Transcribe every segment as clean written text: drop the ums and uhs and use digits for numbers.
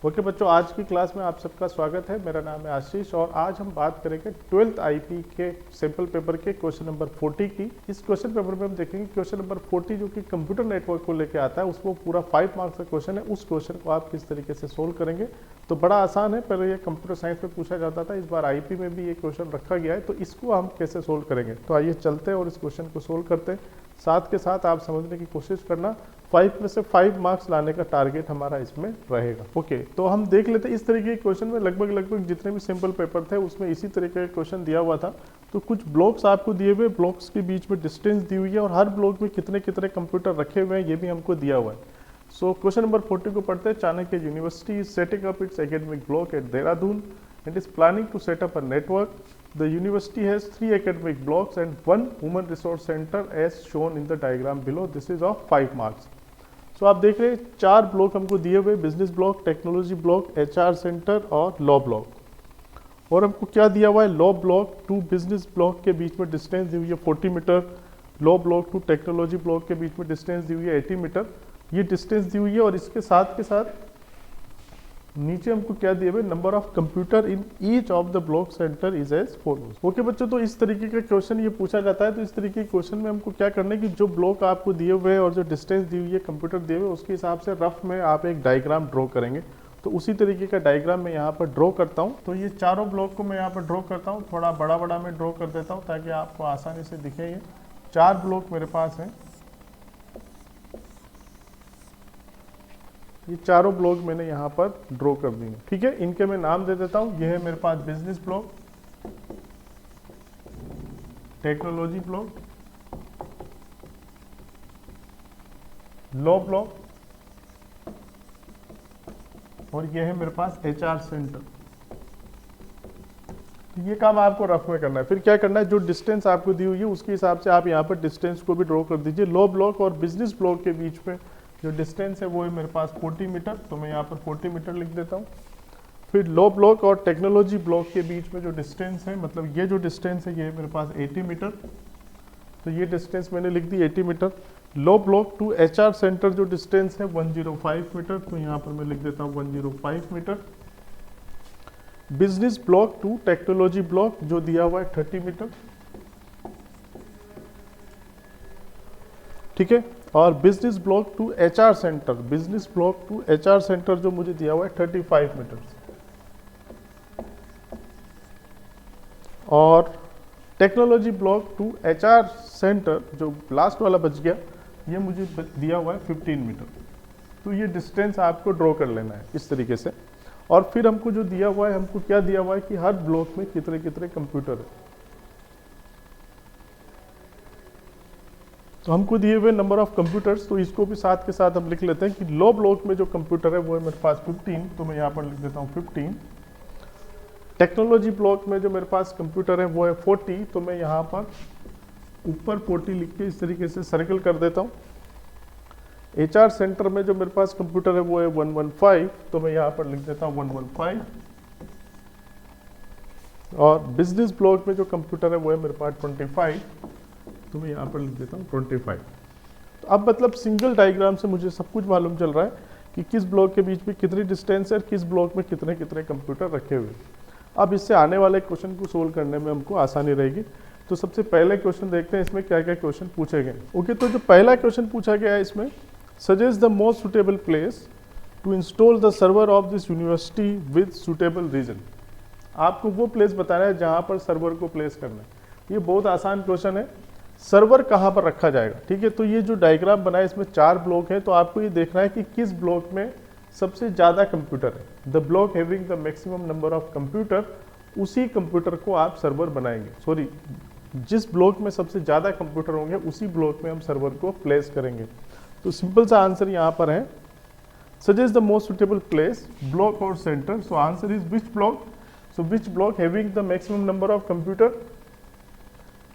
Okay बच्चों, आज की क्लास में आप सबका स्वागत है। मेरा नाम है आशीष और आज हम बात करेंगे 12th आईपी के सैंपल पेपर के क्वेश्चन नंबर 40 की। इस क्वेश्चन पेपर में हम देखेंगे क्वेश्चन नंबर 40 जो कि कंप्यूटर नेटवर्क को लेकर आता है, उसको पूरा 5 मार्क्स का क्वेश्चन है। उस क्वेश्चन को आप किस तरीके से सोल्व करेंगे तो बड़ा आसान है। पहले ये कंप्यूटर साइंस में पूछा जाता था, इस बार आईपी में भी ये क्वेश्चन रखा गया है, तो इसको हम कैसे सोल्व करेंगे। तो आइए चलते हैं और इस क्वेश्चन को सोल्व करते हैं। साथ के साथ आप समझने की कोशिश करना, 5 में से 5 मार्क्स लाने का टारगेट हमारा इसमें रहेगा। ओके, तो हम देख लेते हैं इस तरीके के क्वेश्चन में लगभग जितने भी सिंपल पेपर थे उसमें इसी तरीके का क्वेश्चन दिया हुआ था। तो कुछ ब्लॉक्स आपको दिए हुए, ब्लॉक्स के बीच में डिस्टेंस दी हुई है और हर ब्लॉक में कितने कितने कंप्यूटर रखे हुए हैं ये भी हमको दिया हुआ है। सो क्वेश्चन नंबर 40 को पढ़ते हैं। Chanakya University is setting up its academic block at Dehradun and is planning to set up a network. The university has 3 academic blocks and 1 human resource center as shown in the diagram below. This is of 5 marks. So आप देख रहे हैं 4 block हमको दिए हुए, business block, technology block, HR centre और law block. और हमको क्या दिया हुआ है, law block to business block के बीच में डिस्टेंस दी हुई है 40 metre, law block to technology block के बीच में डिस्टेंस दी हुई है 80 मीटर। ये डिस्टेंस दी हुई है और इसके साथ नीचे हमको क्या दिए हुए, number of computer in each of the block centre is as follows. Okay बच्चों, तो इस तरीके का क्वेश्चन ये पूछा जाता है। तो इस तरीके के क्वेश्चन में हमको क्या करना है कि जो ब्लॉक आपको दिए हुए हैं और जो डिस्टेंस दी हुई है कंप्यूटर दिए हुए, उसके हिसाब से रफ में आप एक डायग्राम ड्रॉ करेंगे। तो उसी तरीके का डायग्राम मैं यहाँ पर ड्रॉ करता हूँ। तो ये चारों ब्लॉक को मैं यहाँ पर ड्रॉ करता हूँ, थोड़ा बड़ा मैं ड्रॉ कर देता हूँ ताकि आपको आसानी से दिखे। ये 4 ब्लॉक मेरे पास हैं, ये चारों ब्लॉक मैंने यहाँ पर ड्रॉ कर दिए। ठीक है, इनके मैं नाम दे देता हूँ। ये है मेरे पास business block, technology block, law block और ये है मेरे पास एचआर सेंटर। ये काम आपको रफ में करना है। फिर क्या करना है, जो डिस्टेंस आपको दी हुई है उसके हिसाब से आप यहाँ पर डिस्टेंस को भी ड्रॉ कर दीजिए। लॉ ब्लॉक और बिजनेस ब्लॉक के बीच में जो डिस्टेंस है वो है मेरे पास 40 मीटर, तो मैं यहाँ पर 40 मीटर लिख देता हूँ। फिर लॉ ब्लॉक और टेक्नोलॉजी ब्लॉक के बीच में जो डिस्टेंस है, मतलब ये जो डिस्टेंस है ये है मेरे पास 80 मीटर, तो ये डिस्टेंस मैंने लिख दी 80 metre. Law block to HR centre जो डिस्टेंस है 105 मीटर, तो यहाँ पर मैं लिख देता हूँ 105 metre. Business block to technology block जो दिया हुआ है 30 मीटर। ठीक है, और business block to HR centre, business block to HR centre जो मुझे दिया हुआ है 35 मीटर। और technology block to HR centre जो लास्ट वाला बच गया, ये मुझे दिया हुआ है 15 मीटर। तो ये डिस्टेंस आपको ड्रॉ कर लेना है इस तरीके से। और फिर हमको जो दिया हुआ है, हमको क्या दिया हुआ है कि हर ब्लॉक में कितने कितने कंप्यूटर है। तो हमको दिए हुए नंबर ऑफ कंप्यूटर्स, तो इसको भी साथ के साथ हम लिख लेते हैं कि लॉ ब्लॉक में जो कंप्यूटर है वो है मेरे पास 15, तो मैं यहाँ पर लिख देता हूँ 15। टेक्नोलॉजी ब्लॉक में जो मेरे पास कंप्यूटर है वो है 40, तो मैं यहाँ पर ऊपर 40 लिख के इस तरीके से सर्कल कर देता हूँ। एचआर सेंटर में जो मेरे पास कंप्यूटर है वो है 115, तो मैं यहाँ पर लिख देता हूँ 115। और बिजनेस ब्लॉक में जो कंप्यूटर है वो है मेरे पास 25, तो मैं यहाँ पर लिख देता हूँ 25। तो अब मतलब सिंगल डायग्राम से मुझे सब कुछ मालूम चल रहा है कि किस ब्लॉक के बीच में कितनी डिस्टेंस है और किस ब्लॉक में कितने कितने कंप्यूटर रखे हुए। अब इससे आने वाले क्वेश्चन को सोल्व करने में हमको आसानी रहेगी। तो सबसे पहले क्वेश्चन देखते हैं इसमें क्या क्या क्वेश्चन पूछे गए। ओके, तो जो पहला क्वेश्चन पूछा गया है इसमें, suggest the most suitable place to install the server of this university with suitable reason. आपको वो प्लेस बताना है जहाँ पर सर्वर को प्लेस करना है। ये बहुत आसान क्वेश्चन है। सर्वर कहाँ पर रखा जाएगा, ठीक है। तो ये जो डायग्राम बना है इसमें 4 ब्लॉक है, तो आपको ये देखना है कि किस ब्लॉक में सबसे ज़्यादा कंप्यूटर है। The block having the maximum number of computer, उसी कंप्यूटर को आप सर्वर बनाएंगे। सॉरी, जिस ब्लॉक में सबसे ज़्यादा कंप्यूटर होंगे उसी ब्लॉक में हम सर्वर को प्लेस करेंगे। तो सिंपल सा आंसर यहाँ पर है, suggest the most suitable place, block और centre. So answer is which block, so which block having the maximum number of computer,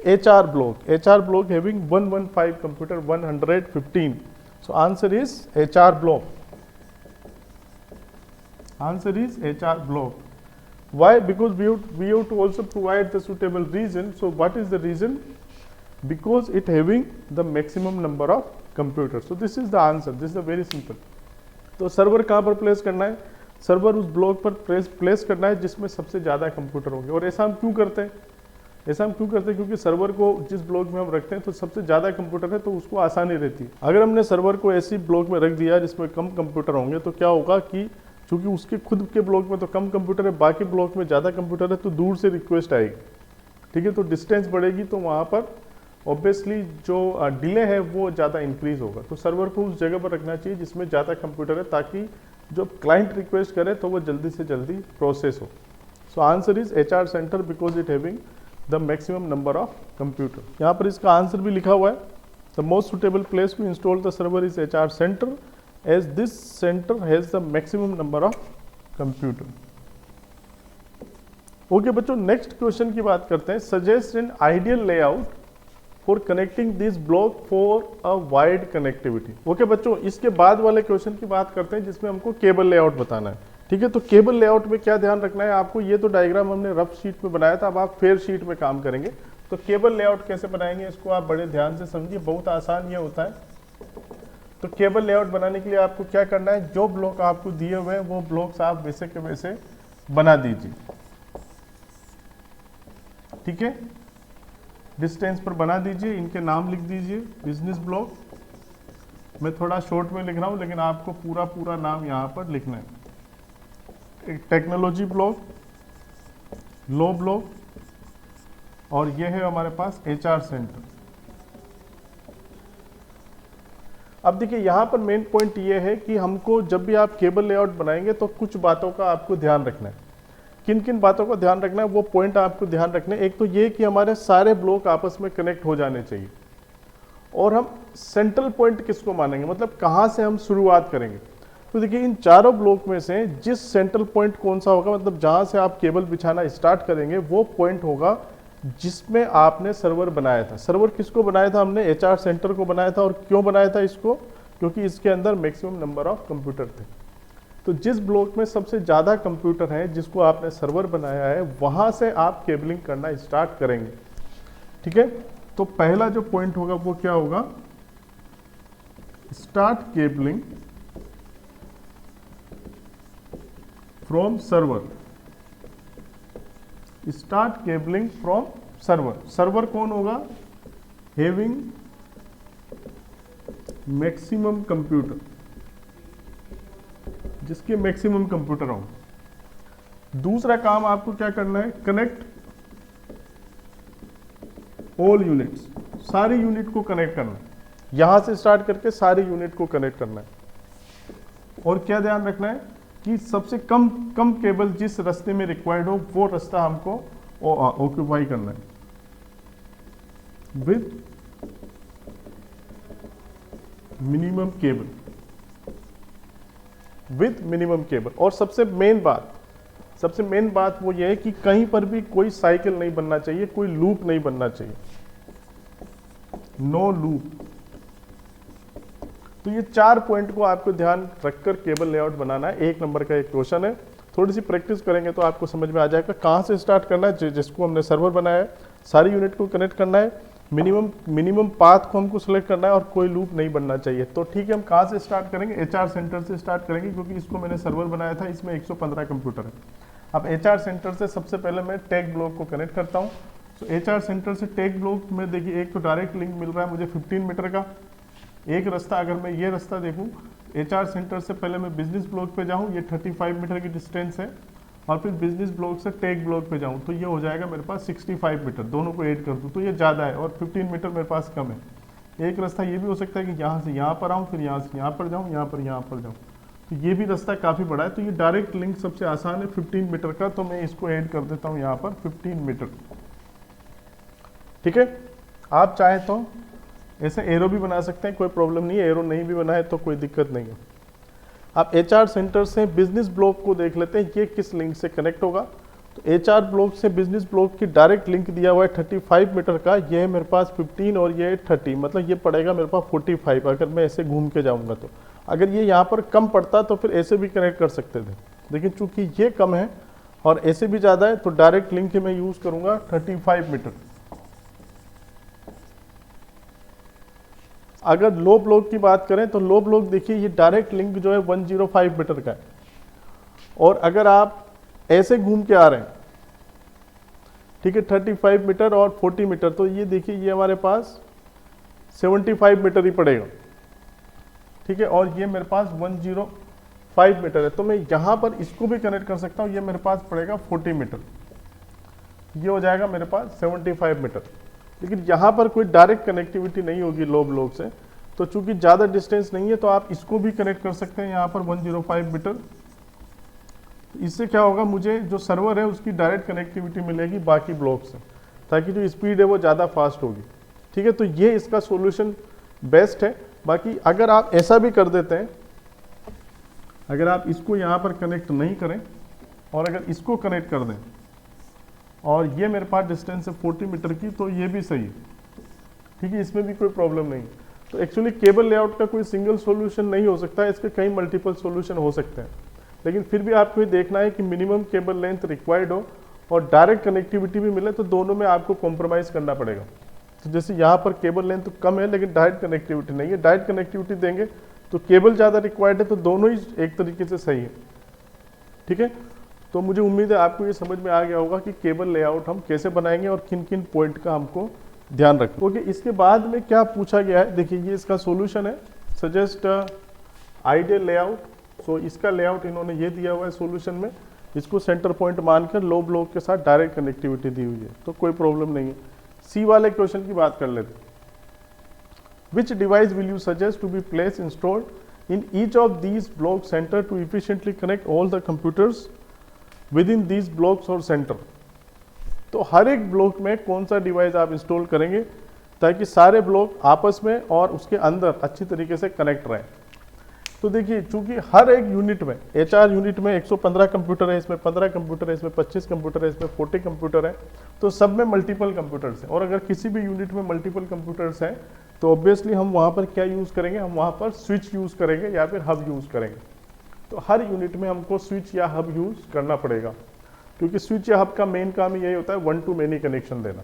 HR block having 115 computer 115. So answer is HR block. Answer is HR block. Why? Because we have to also provide the suitable reason. So what is the reason? Because it having the maximum number of computers. So this is the answer. This is the very simple. तो server कहाँ पर place करना है, server उस block पर place करना है जिसमें सबसे ज़्यादा कंप्यूटर होंगे। और ऐसा हम क्यों करते हैं? क्योंकि सर्वर को जिस ब्लॉक में हम रखते हैं तो सबसे ज़्यादा कंप्यूटर है तो उसको आसानी रहती है। अगर हमने सर्वर को ऐसी ब्लॉक में रख दिया जिसमें कम कंप्यूटर होंगे तो क्या होगा कि चूंकि उसके खुद के ब्लॉक में तो कम कंप्यूटर है, बाकी ब्लॉक में ज़्यादा कंप्यूटर है, तो दूर से रिक्वेस्ट आएगी, ठीक है, तो डिस्टेंस बढ़ेगी, तो वहाँ पर ऑब्वियसली जो डिले है वो ज़्यादा इंक्रीज होगा। तो सर्वर को उस जगह पर रखना चाहिए जिसमें ज़्यादा कंप्यूटर है, ताकि जो क्लाइंट रिक्वेस्ट करे तो वो जल्दी से जल्दी प्रोसेस हो। So answer is HR centre because it having the maximum number of computer. यहाँ पर इसका आंसर भी लिखा हुआ है, the most suitable place to install the server is HR centre as this centre has the maximum number of computer. Okay बच्चों, next question की बात करते हैं। Suggest an ideal layout for connecting this block for a wide connectivity. Okay बच्चों, इसके बाद वाले question की बात करते हैं जिसमें हमको केबल लेआउट बताना है, ठीक है। तो केबल लेआउट में क्या ध्यान रखना है आपको, ये तो डायग्राम हमने रफ शीट में बनाया था, अब आप फेयर शीट में काम करेंगे। तो केबल लेआउट कैसे बनाएंगे इसको आप बड़े ध्यान से समझिए, बहुत आसान ये होता है। तो केबल लेआउट बनाने के लिए आपको क्या करना है, जो ब्लॉक आपको दिए हुए हैं वो ब्लॉक्स आप वैसे के वैसे बना दीजिए, ठीक है। डिस्टेंस पर बना दीजिए, इनके नाम लिख दीजिए। बिजनेस ब्लॉक, मैं थोड़ा शॉर्ट में लिख रहा हूं लेकिन आपको पूरा नाम यहां पर लिखना है। एक टेक्नोलॉजी ब्लॉक, लो ब्लॉक, और ये है हमारे पास HR सेंटर। अब देखिए यहां पर मेन पॉइंट ये है कि हमको जब भी आप केबल लेआउट बनाएंगे तो कुछ बातों का आपको ध्यान रखना है। किन किन बातों का ध्यान रखना है वो पॉइंट आपको ध्यान रखने। एक तो ये कि हमारे सारे ब्लॉक आपस में कनेक्ट हो जाने चाहिए, और हम सेंट्रल पॉइंट किसको मानेंगे, मतलब कहाँ से हम शुरुआत करेंगे। तो देखिए इन चारों ब्लॉक में से जिस सेंट्रल पॉइंट कौन सा होगा, मतलब जहाँ से आप केबल बिछाना स्टार्ट करेंगे वो पॉइंट होगा जिसमें आपने सर्वर बनाया था। सर्वर किसको बनाया था हमने, HR सेंटर को बनाया था। और क्यों बनाया था इसको, क्योंकि इसके अंदर मैक्सिमम नंबर ऑफ कंप्यूटर थे। तो जिस ब्लॉक में सबसे ज़्यादा कंप्यूटर हैं जिसको आपने सर्वर बनाया है वहाँ से आप केबलिंग करना स्टार्ट करेंगे, ठीक है। तो पहला जो पॉइंट होगा वो क्या होगा, start cabling from server. Start cabling from server. Server कौन होगा, हैविंग मैक्सिमम कंप्यूटर, जिसके मैक्सिमम कंप्यूटर हो। दूसरा काम आपको क्या करना है, कनेक्ट ऑल यूनिट्स, सारी यूनिट को कनेक्ट करना है। यहां से स्टार्ट करके सारी यूनिट को कनेक्ट करना है। और क्या ध्यान रखना है कि सबसे कम केबल जिस रास्ते में रिक्वायर्ड हो वो रास्ता हमको ऑक्यूपाई करना है with minimum cable, with minimum cable. और सबसे मेन बात वो ये है कि कहीं पर भी कोई साइकिल नहीं बनना चाहिए, कोई लूप नहीं बनना चाहिए, नो लूप। तो ये 4 पॉइंट को आपको ध्यान रखकर केबल लेआउट बनाना है। 1 नंबर का एक क्वेश्चन है, थोड़ी सी प्रैक्टिस करेंगे तो आपको समझ में आ जाएगा कहाँ से स्टार्ट करना है। जिसको हमने सर्वर बनाया है सारी यूनिट को कनेक्ट करना है, मिनिमम पाथ को हमको सेलेक्ट करना है, और कोई लूप नहीं बनना चाहिए। तो ठीक है, हम कहाँ से स्टार्ट करेंगे, HR सेंटर से स्टार्ट करेंगे, क्योंकि इसको मैंने सर्वर बनाया था, इसमें 115 कंप्यूटर है। अब HR सेंटर से सबसे पहले मैं टैग ब्लॉक को कनेक्ट करता हूँ। तो HR सेंटर से टैग ब्लॉक में देखिए एक तो डायरेक्ट लिंक मिल रहा है मुझे 15 मीटर का एक रास्ता। अगर मैं ये रास्ता देखूँ HR सेंटर से पहले मैं बिजनेस ब्लॉक पे जाऊँ, ये 35 मीटर की डिस्टेंस है, और फिर बिजनेस ब्लॉक से टैग ब्लॉक पे जाऊँ तो ये हो जाएगा मेरे पास 65 मीटर। दोनों को ऐड कर दूँ तो ये ज़्यादा है, और 15 मीटर मेरे पास कम है। एक रास्ता ये भी हो सकता है कि यहाँ से यहाँ पर आऊँ, फिर यहाँ से यहाँ पर जाऊँ, यहाँ पर जाऊँ, तो ये भी रास्ता काफ़ी बड़ा है। तो ये डायरेक्ट लिंक सबसे आसान है 15 मीटर का, तो मैं इसको ऐड कर देता हूँ यहाँ पर 15 मीटर, ठीक है। आप चाहें तो ऐसे एरो भी बना सकते हैं, कोई प्रॉब्लम नहीं है, एरो नहीं भी बनाए तो कोई दिक्कत नहीं है। आप HR सेंटर से बिजनेस ब्लॉक को देख लेते हैं, ये किस लिंक से कनेक्ट होगा। तो HR ब्लॉक से बिजनेस ब्लॉक की डायरेक्ट लिंक दिया हुआ है 35 मीटर का, ये है मेरे पास 15 और ये 30, मतलब ये पड़ेगा मेरे पास 45 अगर मैं ऐसे घूम के जाऊंगा। तो अगर ये यहाँ पर कम पड़ता तो फिर ऐसे भी कनेक्ट कर सकते थे, लेकिन चूंकि ये कम है और ऐसे भी ज़्यादा है तो डायरेक्ट लिंक ही मैं यूज़ करूँगा 35 मीटर। अगर लो ब्लॉक की बात करें तो लो ब्लॉक देखिए ये डायरेक्ट लिंक जो है 105 मीटर का है, और अगर आप ऐसे घूम के आ रहे हैं, ठीक है, 35 मीटर और 40 मीटर, तो ये देखिए ये हमारे पास 75 मीटर ही पड़ेगा, ठीक है, और ये मेरे पास 105 मीटर है, तो मैं यहाँ पर इसको भी कनेक्ट कर सकता हूँ, ये मेरे पास पड़ेगा 40 मीटर, ये हो जाएगा मेरे पास 75 मीटर। लेकिन यहाँ पर कोई डायरेक्ट कनेक्टिविटी नहीं होगी लो ब्लॉक से, तो चूंकि ज़्यादा डिस्टेंस नहीं है तो आप इसको भी कनेक्ट कर सकते हैं यहाँ पर 105 मीटर। इससे क्या होगा, मुझे जो सर्वर है उसकी डायरेक्ट कनेक्टिविटी मिलेगी बाकी ब्लॉक से, ताकि जो स्पीड है वो ज़्यादा फास्ट होगी, ठीक है। तो ये इसका सॉल्यूशन बेस्ट है। बाकी अगर आप ऐसा भी कर देते हैं, अगर आप इसको यहाँ पर कनेक्ट नहीं करें और अगर इसको कनेक्ट कर दें और ये मेरे पास डिस्टेंस है 40 मीटर की, तो ये भी सही है, ठीक है, इसमें भी कोई प्रॉब्लम नहीं। तो एक्चुअली केबल लेआउट का कोई सिंगल सॉल्यूशन नहीं हो सकता है, इसके कई मल्टीपल सॉल्यूशन हो सकते हैं, लेकिन फिर भी आपको ये देखना है कि मिनिमम केबल लेंथ रिक्वायर्ड हो और डायरेक्ट कनेक्टिविटी भी मिले, तो दोनों में आपको कॉम्प्रोमाइज़ करना पड़ेगा। तो जैसे यहाँ पर केबल लेंथ तो कम है लेकिन डायरेक्ट कनेक्टिविटी नहीं है, डायरेक्ट कनेक्टिविटी देंगे तो केबल ज़्यादा रिक्वायर्ड है, तो दोनों ही एक तरीके से सही है, ठीक है। तो मुझे उम्मीद है आपको ये समझ में आ गया होगा कि केबल लेआउट हम कैसे बनाएंगे और किन किन पॉइंट का हमको ध्यान रखना। ओके, इसके बाद में क्या पूछा गया है, देखिए ये इसका सॉल्यूशन है, सजेस्ट आइडियल लेआउट। सो इसका लेआउट इन्होंने ये दिया हुआ है सॉल्यूशन में, इसको सेंटर पॉइंट मानकर लो ब्लॉक के साथ डायरेक्ट कनेक्टिविटी दी हुई है, तो कोई प्रॉब्लम नहीं है। सी वाले क्वेश्चन की बात कर लेते हैं। Which device will you suggest to be place installed in each of these block centre to efficiently connect all the computers within these blocks और सेंटर। तो हर एक ब्लॉक में कौन सा डिवाइस आप इंस्टॉल करेंगे ताकि सारे ब्लॉक आपस में और उसके अंदर अच्छी तरीके से कनेक्ट रहें। तो देखिए, चूंकि हर एक यूनिट में, HR यूनिट में 115 कंप्यूटर है, इसमें 15 कंप्यूटर है, इसमें 25 कंप्यूटर है, इसमें 40 कंप्यूटर है, तो सब में मल्टीपल कंप्यूटर्स हैं। और अगर किसी भी यूनिट में मल्टीपल कंप्यूटर्स हैं तो ऑब्वियसली हम वहाँ पर क्या यूज़ करेंगे, हम वहाँ पर स्विच यूज़ करेंगे या फिर हब यूज़ करेंगे। तो हर यूनिट में हमको स्विच या हब यूज़ करना पड़ेगा, क्योंकि स्विच या हब का मेन काम ही यही होता है, 1 टू मेनी कनेक्शन देना।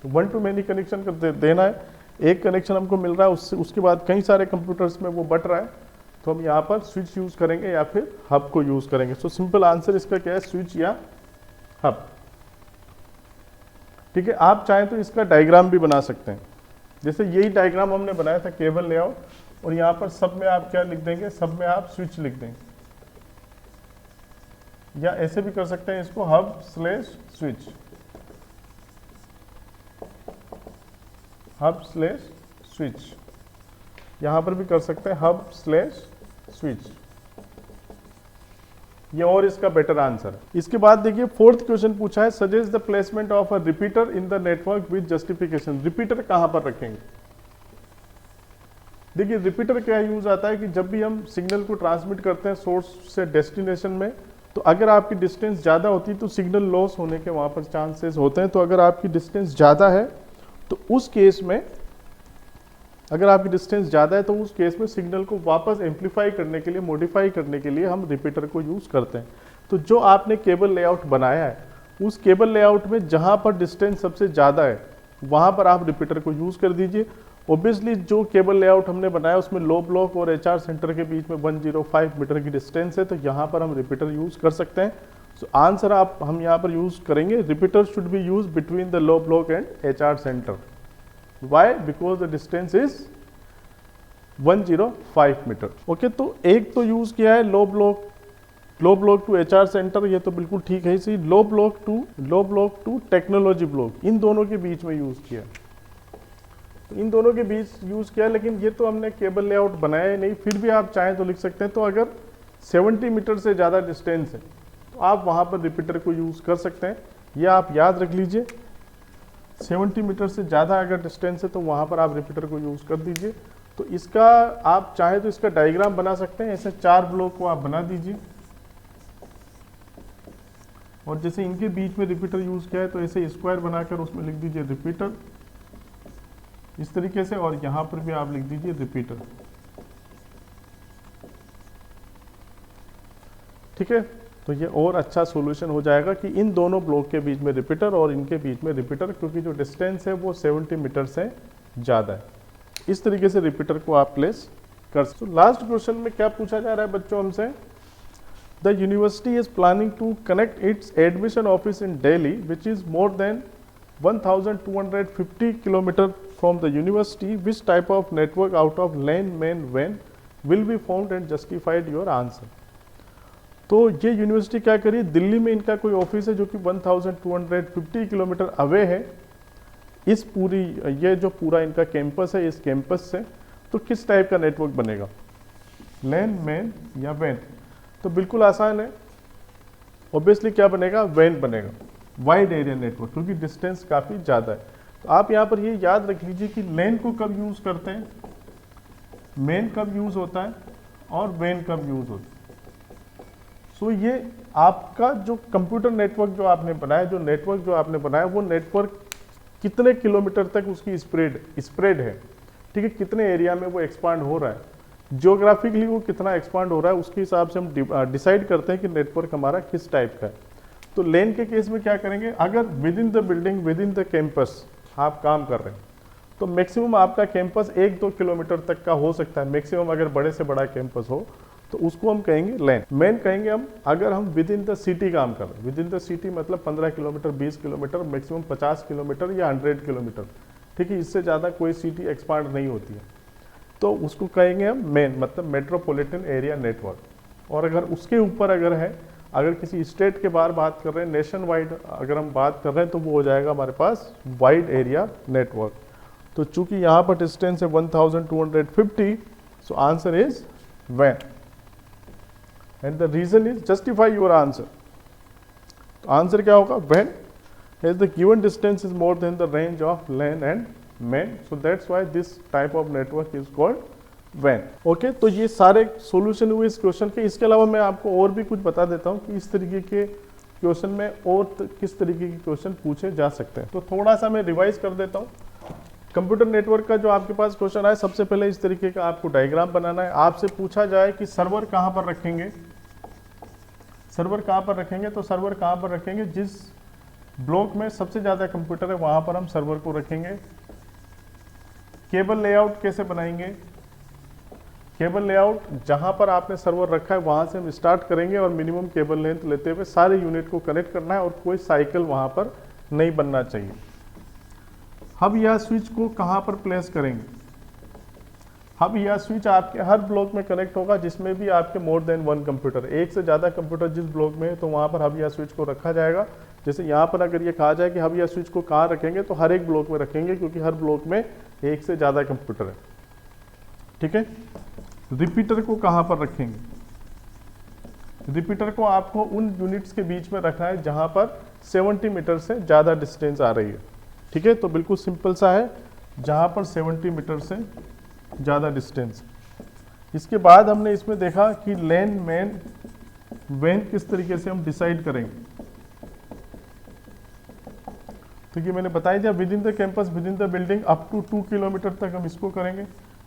तो 1 टू मेनी कनेक्शन देना है, एक कनेक्शन हमको मिल रहा है, उसके बाद कई सारे कंप्यूटर्स में वो बट रहा है, तो हम यहाँ पर स्विच यूज़ करेंगे या फिर हब को यूज़ करेंगे। सो सिंपल आंसर इसका क्या है, स्विच या हब, ठीक है। आप चाहें तो इसका डायग्राम भी बना सकते हैं, जैसे यही डायग्राम हमने बनाया था केबल लेआउट, और यहाँ पर सब में आप क्या लिख देंगे, सब में आप स्विच लिख देंगे, या ऐसे भी कर सकते हैं इसको, hub slash switch, hub slash switch, यहां पर भी कर सकते हैं हब स्लैश स्विच, ये और इसका बेटर आंसर है। इसके बाद देखिए 4th क्वेश्चन पूछा है, suggest the placement of a repeater in the network with justification. Repeater कहां पर रखेंगे? देखिए रिपीटर क्या यूज आता है कि जब भी हम सिग्नल को ट्रांसमिट करते हैं सोर्स से डेस्टिनेशन में, तो अगर आपकी डिस्टेंस ज़्यादा होती है तो सिग्नल लॉस होने के वहाँ पर चांसेस होते हैं। तो अगर आपकी डिस्टेंस ज़्यादा है तो उस केस में, अगर आपकी डिस्टेंस ज़्यादा है तो उस केस में सिग्नल को वापस एम्पलीफाई करने के लिए, मॉडिफाई करने के लिए हम रिपीटर को यूज़ करते हैं। तो जो आपने केबल लेआउट बनाया है, उस केबल लेआउट में जहाँ पर डिस्टेंस सबसे ज़्यादा है वहाँ पर आप रिपीटर को यूज़ कर दीजिए। ऑब्वियसली जो केबल लेआउट हमने बनाया उसमें लो ब्लॉक और HR सेंटर के बीच में 105 मीटर की डिस्टेंस है, तो यहाँ पर हम रिपीटर यूज़ कर सकते हैं। सो आंसर आप हम यहाँ पर यूज़ करेंगे, repeater should be use between the low block and HR centre. Why? Because the distance is 105 metre. Okay, तो एक तो यूज़ किया है low block to HR centre, ये तो बिल्कुल ठीक है। इसी low block to technology block, इन दोनों के बीच में यूज़ किया, इन दोनों के बीच यूज़ किया। लेकिन ये तो हमने केबल लेआउट बनाया ही नहीं, फिर भी आप चाहें तो लिख सकते हैं। तो अगर 70 मीटर से ज़्यादा डिस्टेंस है तो आप वहाँ पर रिपीटर को यूज़ कर सकते हैं। ये आप याद रख लीजिए, 70 मीटर से ज़्यादा अगर डिस्टेंस है तो वहाँ पर आप रिपीटर को यूज़ कर दीजिए। तो इसका आप चाहें तो इसका डायग्राम बना सकते हैं, ऐसे 4 ब्लॉक को आप बना दीजिए, और जैसे इनके बीच में रिपीटर यूज़ किया है तो ऐसे स्क्वायर बनाकर उसमें लिख दीजिए रिपीटर, इस तरीके से, और यहाँ पर भी आप लिख दीजिए रिपीटर। ठीक है, तो ये और अच्छा सॉल्यूशन हो जाएगा कि इन दोनों ब्लॉक के बीच में रिपीटर और इनके बीच में रिपीटर, क्योंकि जो डिस्टेंस है वो 70 मीटर से ज़्यादा है। इस तरीके से रिपीटर को आप प्लेस कर सकते। तो लास्ट क्वेश्चन में क्या पूछा जा रहा है बच्चों हमसे, The university is planning to connect its admission office in Delhi, which is more than 1250 km from the university. Which type of network out of LAN, MAN, WAN will be found and justified your answer? तो ये university क्या करी, दिल्ली में इनका कोई office है जो कि 1250 किलोमीटर अवे है इस पूरी, ये जो पूरा इनका कैंपस है, इस कैंपस से, तो किस टाइप का नेटवर्क बनेगा, लैन, मैन या वैन? तो बिल्कुल आसान है, ऑब्वियसली क्या बनेगा, वैन बनेगा, वाइड एरिया नेटवर्क, क्योंकि डिस्टेंस काफ़ी ज़्यादा है। तो आप यहाँ पर ये याद रख लीजिए कि लैन को कब यूज़ करते हैं, मैन कब यूज़ होता है और वैन कब यूज़ होता है। सो ये आपका जो कंप्यूटर नेटवर्क जो आपने बनाया, जो नेटवर्क जो आपने बनाया, वो नेटवर्क कितने किलोमीटर तक उसकी स्प्रेड है, ठीक है, कितने एरिया में वो एक्सपांड हो रहा है, जियोग्राफिकली वो कितना एक्सपांड हो रहा है, उसके हिसाब से हम डिसाइड करते हैं कि नेटवर्क हमारा किस टाइप का है। तो लैन के केस में क्या करेंगे, अगर with in the building, with in the campus आप काम कर रहे हैं, तो मैक्सिमम आपका कैंपस 1-2 किलोमीटर तक का हो सकता है, मैक्सिमम अगर बड़े से बड़ा कैंपस हो तो उसको हम कहेंगे लैन। मैन कहेंगे हम अगर हम विद इन द सिटी काम कर रहे हैं, विद इन द सिटी मतलब 15 किलोमीटर, 20 किलोमीटर, मैक्सिमम 50 किलोमीटर या 100 किलोमीटर, ठीक है, इससे ज़्यादा कोई सिटी एक्सपांड नहीं होती है, तो उसको कहेंगे हम मेन, मतलब मेट्रोपॉलिटन एरिया नेटवर्क। और अगर उसके ऊपर अगर है, अगर किसी स्टेट के बाहर बात कर रहे हैं, नेशन वाइड अगर हम बात कर रहे हैं, तो वो हो जाएगा हमारे पास वाइड एरिया नेटवर्क। तो चूंकि यहाँ पर डिस्टेंस है 1250, सो आंसर इज वैन and the reason is justify your answer. तो आंसर क्या होगा, वैन as the given distance is more than the range of LAN and MAN, so that's why this type of network is called WAN. Okay, तो ये सारे solution हुए इस question के। इसके अलावा मैं आपको और भी कुछ बता देता हूँ कि इस तरीके के क्वेश्चन में और किस तरीके के क्वेश्चन पूछे जा सकते हैं। तो थोड़ा सा मैं रिवाइज कर देता हूँ। कंप्यूटर नेटवर्क का जो आपके पास क्वेश्चन आए, सबसे पहले इस तरीके का आपको डायग्राम बनाना है। आपसे पूछा जाए कि सर्वर कहाँ पर रखेंगे, सर्वर कहाँ पर रखेंगे, तो सर्वर कहाँ पर रखेंगे, जिस ब्लॉक में सबसे ज़्यादा कंप्यूटर है वहाँ पर हम सर्वर को रखेंगे। केबल लेआउट कैसे बनाएंगे, केबल लेआउट जहाँ पर आपने सर्वर रखा है वहाँ से हम स्टार्ट करेंगे और मिनिमम केबल लेंथ लेते हुए सारे यूनिट को कनेक्ट करना है और कोई साइकिल वहाँ पर नहीं बनना चाहिए। हब या स्विच को कहाँ पर प्लेस करेंगे, हब या स्विच आपके हर ब्लॉक में कनेक्ट होगा जिसमें भी आपके मोर देन 1 कंप्यूटर, एक से ज़्यादा कंप्यूटर जिस ब्लॉक में है तो वहाँ पर हब या स्विच को रखा जाएगा। जैसे यहाँ पर अगर ये कहा जाए कि हब या स्विच को कहाँ रखेंगे, तो हर एक ब्लॉक में रखेंगे, क्योंकि हर ब्लॉक में एक से ज़्यादा कंप्यूटर है, ठीक है। रिपीटर को कहाँ पर रखेंगे, रिपीटर को आपको उन यूनिट्स के बीच में रखना है जहाँ पर 70 मीटर से ज़्यादा डिस्टेंस आ रही है, ठीक है। तो बिल्कुल सिंपल सा है, जहाँ पर 70 मीटर से ज़्यादा डिस्टेंस। इसके बाद हमने इसमें देखा कि लैन, मैन, वैन किस तरीके से हम डिसाइड करेंगे। तो ये मैंने बताया दिया, within the campus, within the building, up to 2 kilometre तक हम इसको करेंगे,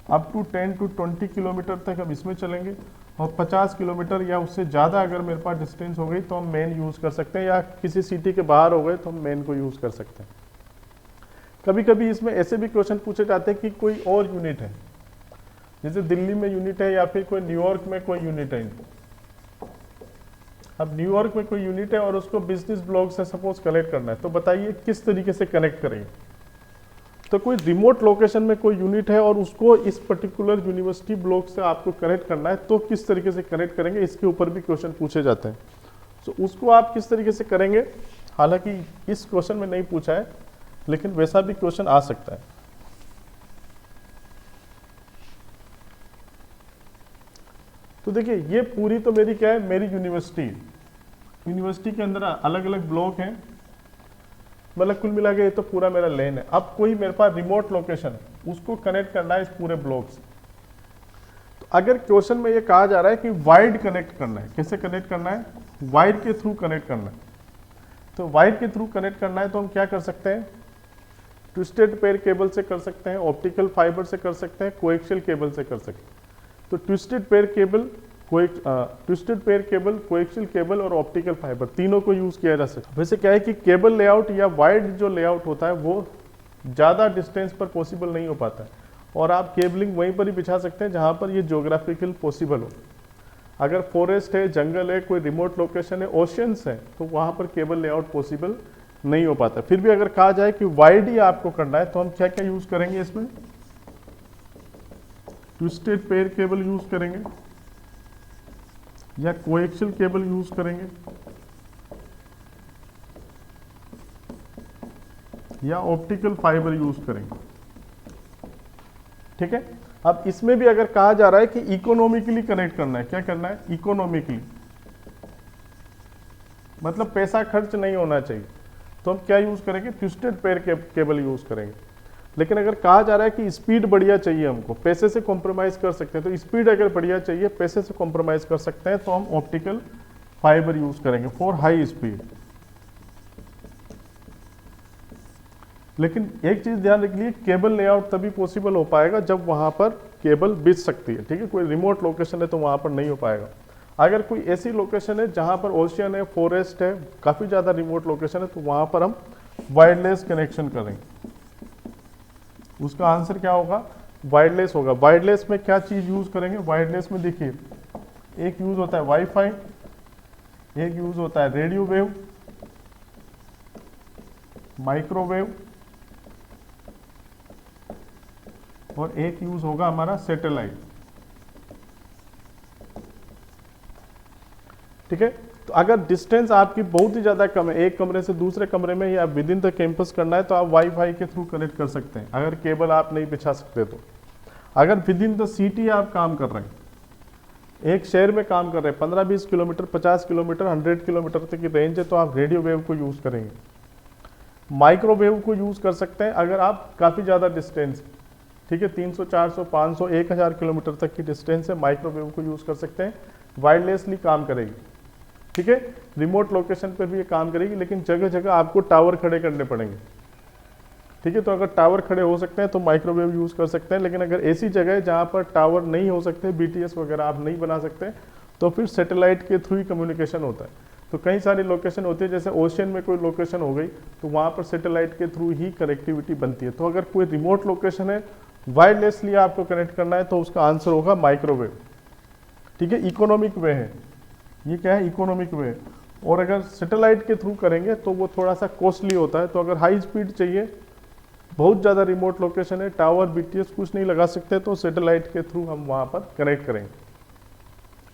अप टू 10 to 20 किलोमीटर तक हम इसमें चलेंगे, और 50 किलोमीटर या उससे ज़्यादा अगर मेरे पास डिस्टेंस हो गई तो हम मेन यूज़ कर सकते हैं, या किसी सिटी के बाहर हो गए तो हम मेन को यूज़ कर सकते हैं। कभी कभी इसमें ऐसे भी क्वेश्चन पूछे जाते हैं कि कोई और यूनिट है, जैसे दिल्ली में यूनिट है या फिर कोई न्यूयॉर्क में कोई यूनिट है। अब न्यूयॉर्क में कोई यूनिट है और उसको बिजनेस ब्लॉक से सपोज कनेक्ट करना है, तो बताइए किस तरीके से कनेक्ट करेंगे। तो कोई रिमोट लोकेशन में कोई यूनिट है और उसको इस पर्टिकुलर यूनिवर्सिटी ब्लॉक से आपको कनेक्ट करना है, तो किस तरीके से कनेक्ट करेंगे, इसके ऊपर भी क्वेश्चन पूछे जाते हैं। तो उसको आप किस तरीके से करेंगे, हालांकि इस क्वेश्चन में नहीं पूछा है, लेकिन वैसा भी क्वेश्चन आ सकता है। तो देखिए, ये पूरी तो मेरी क्या है, मेरी यूनिवर्सिटी के अंदर अलग अलग ब्लॉक हैं, मतलब कुल मिला के ये तो पूरा मेरा लेन है। अब कोई मेरे पास रिमोट लोकेशन है, उसको कनेक्ट करना है इस पूरे ब्लॉक से। तो अगर क्वेश्चन में ये कहा जा रहा है कि वाइड कनेक्ट करना है, कैसे कनेक्ट करना है, वाइड के थ्रू कनेक्ट करना है। तो वाइड के थ्रू कनेक्ट करना है तो हम क्या कर सकते हैं, ट्विस्टेड पेयर केबल से कर सकते हैं, ऑप्टिकल फाइबर से कर सकते हैं, कोएक्सियल केबल से कर सकते हैं। तो twisted pair cable, coaxial cable और ऑप्टिकल फाइबर, तीनों को यूज किया जा सकता है। वैसे क्या है कि केबल लेआउट या वाइड जो लेआउट होता है वो ज़्यादा डिस्टेंस पर पॉसिबल नहीं हो पाता है, और आप केबलिंग वहीं पर ही बिछा सकते हैं जहाँ पर ये ज्योग्राफिकल पॉसिबल हो। अगर फॉरेस्ट है, जंगल है, कोई रिमोट लोकेशन है, ओशियंस है, तो वहाँ पर केबल लेआउट पॉसिबल नहीं हो पाता। फिर भी अगर कहा जाए कि वाइड ही आपको करना है तो हम क्या क्या यूज़ करेंगे इसमें? ट्विस्टेड पेयर केबल यूज़ करेंगे या कोएक्सियल केबल यूज़ करेंगे या ऑप्टिकल फाइबर यूज़ करेंगे। ठीक है। अब इसमें भी अगर कहा जा रहा है कि इकोनॉमिकली कनेक्ट करना है, क्या करना है? इकोनॉमिकली, मतलब पैसा खर्च नहीं होना चाहिए, तो हम क्या यूज़ करेंगे? ट्विस्टेड पेयर केबल यूज़ करेंगे। लेकिन अगर कहा जा रहा है कि स्पीड बढ़िया चाहिए हमको, पैसे से कॉम्प्रोमाइज़ कर सकते हैं, तो स्पीड अगर बढ़िया चाहिए, पैसे से कॉम्प्रोमाइज़ कर सकते हैं, तो हम ऑप्टिकल फाइबर यूज़ करेंगे फॉर हाई स्पीड। लेकिन एक चीज़ ध्यान रख लीजिए, केबल लेआउट तभी पॉसिबल हो पाएगा जब वहाँ पर केबल बिछ सकती है। ठीक है, कोई रिमोट लोकेशन है तो वहाँ पर नहीं हो पाएगा। अगर कोई ऐसी लोकेशन है जहाँ पर ओशियन है, फॉरेस्ट है, काफ़ी ज़्यादा रिमोट लोकेशन है, तो वहाँ पर हम वायरलेस कनेक्शन करेंगे। उसका आंसर क्या होगा? वायरलेस होगा। वायरलेस में क्या चीज़ यूज़ करेंगे? वायरलेस में देखिए, एक यूज़ होता है वाईफाई, एक यूज़ होता है रेडियो वेव, माइक्रोवेव, और एक यूज होगा हमारा सैटेलाइट। ठीक है। तो अगर डिस्टेंस आपकी बहुत ही ज़्यादा कम है, एक कमरे से दूसरे कमरे में या विद इन द कैंपस करना है, तो आप वाईफाई के थ्रू कनेक्ट कर सकते हैं, अगर केबल आप नहीं बिछा सकते तो। अगर विद इन द सिटी आप काम कर रहे हैं, एक शहर में काम कर रहे हैं, 15-20 किलोमीटर, 50 किलोमीटर, 100 किलोमीटर तक की रेंज है, तो आप रेडियो वेव को यूज़ करेंगे। माइक्रोवेव को यूज़ कर सकते हैं अगर आप काफ़ी ज़्यादा डिस्टेंस, ठीक है, 300, 400, 500, 1000 किलोमीटर तक की डिस्टेंस है, माइक्रोवेव को यूज़ कर सकते हैं। वायरलेसली काम करेगी। ठीक है, रिमोट लोकेशन पर भी ये काम करेगी, लेकिन जगह जगह आपको टावर खड़े करने पड़ेंगे। ठीक है, तो अगर टावर खड़े हो सकते हैं तो माइक्रोवेव यूज़ कर सकते हैं, लेकिन अगर ऐसी जगह है जहाँ पर टावर नहीं हो सकते, BTS वगैरह आप नहीं बना सकते, तो फिर सैटेलाइट के थ्रू ही कम्युनिकेशन होता है। तो कई सारी लोकेशन होती है, जैसे ओशियन में कोई लोकेशन हो गई, तो वहाँ पर सैटेलाइट के थ्रू ही कनेक्टिविटी बनती है। तो अगर कोई रिमोट लोकेशन है, वायरलेसली आपको कनेक्ट करना है, तो उसका आंसर होगा माइक्रोवेव। ठीक है, इकोनॉमिक वे है, ये क्या है? इकोनॉमिक वे। और अगर सैटेलाइट के थ्रू करेंगे तो वो थोड़ा सा कॉस्टली होता है। तो अगर हाई स्पीड चाहिए, बहुत ज़्यादा रिमोट लोकेशन है, टावर BTS कुछ नहीं लगा सकते, तो सैटेलाइट के थ्रू हम वहाँ पर कनेक्ट करेंगे।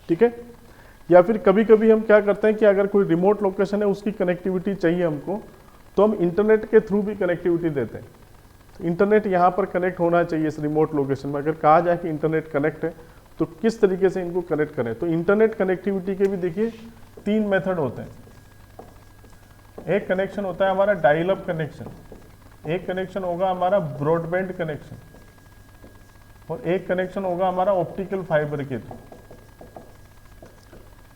ठीक है, या फिर कभी कभी हम क्या करते हैं कि अगर कोई रिमोट लोकेशन है, उसकी कनेक्टिविटी चाहिए हमको, तो हम इंटरनेट के थ्रू भी कनेक्टिविटी देते हैं। तो इंटरनेट यहाँ पर कनेक्ट होना चाहिए इस रिमोट लोकेशन में। अगर कहा जाए कि इंटरनेट कनेक्ट है, तो किस तरीके से इनको कनेक्ट करें? तो इंटरनेट कनेक्टिविटी के भी देखिए 3 मेथड होते हैं। एक कनेक्शन होता है हमारा डायल अप कनेक्शन, एक कनेक्शन होगा हमारा ब्रॉडबैंड कनेक्शन, और एक कनेक्शन होगा हमारा ऑप्टिकल फाइबर के थ्रू।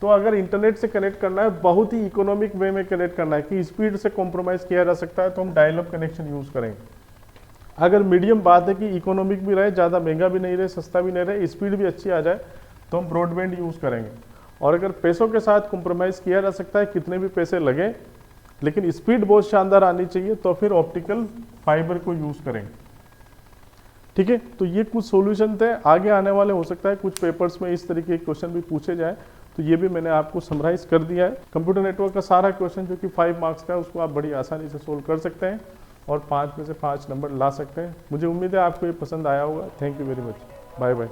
तो अगर इंटरनेट से कनेक्ट करना है, बहुत ही इकोनॉमिक वे में कनेक्ट करना है कि स्पीड से कॉम्प्रोमाइज किया जा सकता है, तो हम डायल अप कनेक्शन यूज करेंगे। अगर मीडियम बात है कि इकोनॉमिक भी रहे, ज़्यादा महंगा भी नहीं रहे, सस्ता भी नहीं रहे, स्पीड भी अच्छी आ जाए, तो हम ब्रॉडबैंड यूज़ करेंगे। और अगर पैसों के साथ कॉम्प्रोमाइज़ किया जा सकता है, कितने भी पैसे लगे, लेकिन स्पीड बहुत शानदार आनी चाहिए, तो फिर ऑप्टिकल फाइबर को यूज़ करेंगे। ठीक है, तो ये कुछ सॉल्यूशन थे। आगे आने वाले हो सकता है कुछ पेपर्स में इस तरीके के क्वेश्चन भी पूछे जाए, तो ये भी मैंने आपको समराइज कर दिया है। कंप्यूटर नेटवर्क का सारा क्वेश्चन जो कि 5 मार्क्स का है, उसको आप बड़ी आसानी से सोल्व कर सकते हैं और 5 में से 5 नंबर ला सकते हैं। मुझे उम्मीद है आपको ये पसंद आया होगा। Thank you very much. Bye bye.